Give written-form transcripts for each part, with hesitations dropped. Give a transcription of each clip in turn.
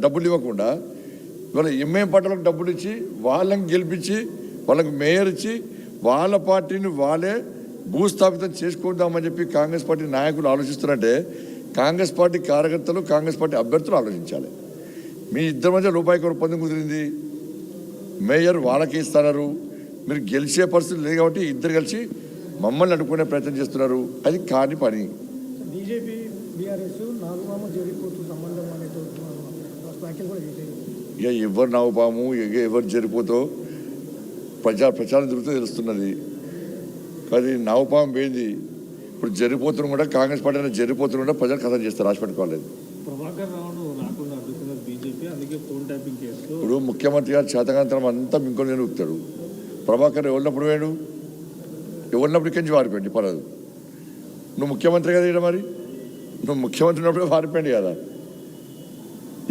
డబ్బులు ఇవ్వకుండా ఇవాళ ఎంఐఎం పార్టీలకు డబ్బులు ఇచ్చి వాళ్ళని గెలిపించి వాళ్ళకి మేయర్ ఇచ్చి వాళ్ళ పార్టీని వాళ్ళే భూస్థాపితం చేసుకుందామని చెప్పి కాంగ్రెస్ పార్టీ నాయకులు ఆలోచిస్తున్నారంటే కాంగ్రెస్ పార్టీ కార్యకర్తలు కాంగ్రెస్ పార్టీ అభ్యర్థులు ఆలోచించాలి. మీ ఇద్దరి మధ్య రూపాయికి ఒప్పందం కుదిరింది, మేయర్ వాళ్ళకి ఇస్తున్నారు, మీరు గెలిచే పరిస్థితి లేదు కాబట్టి ఇద్దరు కలిసి మమ్మల్ని అడ్డుకునే ప్రయత్నం చేస్తున్నారు. అది కాని పని. బీజేపీ బీఆర్ఎస్ ఇక ఎవరు నాగుపాము ఎవరు జరిపోతో ప్రచారం తిరుగుతూ తెలుస్తున్నది. అది నాగుపాము పోయింది. ఇప్పుడు జరిపోతున్న కూడా కాంగ్రెస్ పార్టీ జరిపోతున్న కూడా ప్రజలు కథ చేస్తారు, రాసి పెట్టుకోలేదు. ఇప్పుడు ముఖ్యమంత్రి గారు చేతకాంతరం అంతా ఇంకొని ఉక్కుతాడు. ప్రభాకర్ ఎవరినప్పుడు వేడు, ఎవరినప్పుడు ఇక్కడి నుంచి వారిపోయింది పర్వాలేదు. నువ్వు ముఖ్యమంత్రి కదా ఇక్కడ, మరి నువ్వు ముఖ్యమంత్రి ఉన్నప్పుడే వారిపోయింది కదా.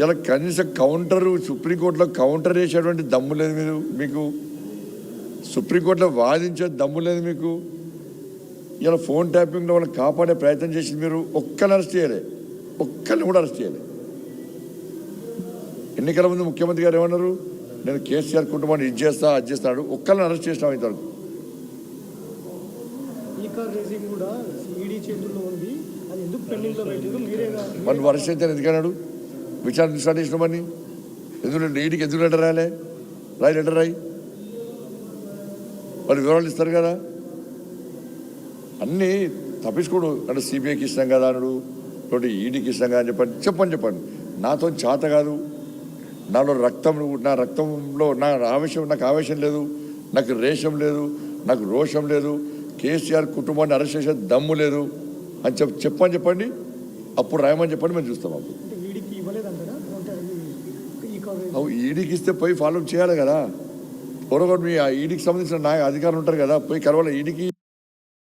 ఇలా కనీసం కౌంటర్ సుప్రీంకోర్టులో కౌంటర్ వేసేటువంటి దమ్ము లేదు మీకు. సుప్రీంకోర్టులో వాదించే దమ్ము లేదు మీకు. ఇలా ఫోన్ ట్యాపింగ్లో వాళ్ళని కాపాడే ప్రయత్నం చేసింది మీరు. ఒక్కరిని అరెస్ట్ చేయలే, ఒక్కరిని కూడా అరెస్ట్ చేయలే. ఎన్నికల ముందు ముఖ్యమంత్రి గారు ఏమన్నారు, నేను కేసీఆర్ కుటుంబాన్ని ఇది చేస్తా అది చేస్తాడు. ఒక్కరిని అరెస్ట్ చేసినాం ఇంతవరకు. మరి అరెస్ట్ అయితే ఎందుకన్నాడు, విచారణ స్టార్ట్ చేసినామని ఎందుకు ఈడీకి ఎందుకు లెటర్ రాలే? లెటర్ రాయి, వాళ్ళు వివరాలు ఇస్తారు కదా. అన్నీ తప్పించుకోడు అంటే సిబిఐకి ఇష్టం కదా అన్నాడు, తోటి ఈడీకి ఇష్టం కదా అని చెప్పండి. నాతో చేత కాదు, నాలో నా రక్తంలో నాకు ఆవేశం లేదు, నాకు రేషం లేదు, నాకు రోషం లేదు, కేసీఆర్ కుటుంబాన్ని అరెస్ట్ చేసే దమ్ము లేదు అని చెప్పండి. అప్పుడు రాయమని చెప్పండి, మేము చూస్తాం. అప్పుడు ఈడీకి ఇస్తే పోయి ఫాలో చేయాలి కదా. పొరగొట్టు మీ ఈడీకి సంబంధించిన అధికారులు ఉంటారు కదా, పోయి కలవాలి ఈడీకి.